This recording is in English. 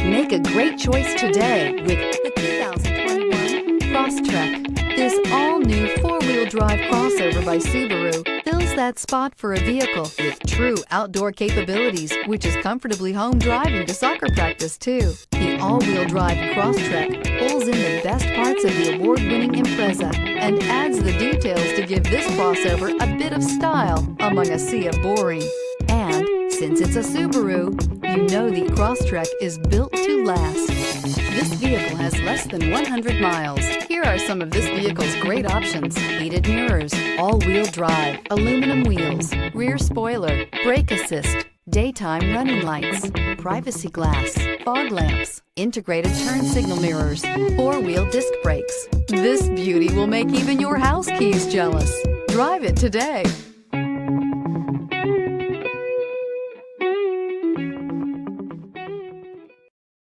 Make a great choice today with the 2021 Crosstrek. This all-new four-wheel drive crossover by Subaru fills that spot for a vehicle with true outdoor capabilities, which is comfortably home driving to soccer practice too. The all-wheel drive Crosstrek pulls in the best parts of the award-winning Impreza and adds the details to give this crossover a bit of style among a sea of boring. And since it's a Subaru, you know the Crosstrek is built to last. This vehicle has less than 100 miles. Here are some of this vehicle's great options: heated mirrors, all-wheel drive, aluminum wheels, rear spoiler, brake assist, daytime running lights, privacy glass, fog lamps, integrated turn signal mirrors, four-wheel disc brakes. This beauty will make even your house keys jealous. Drive it today.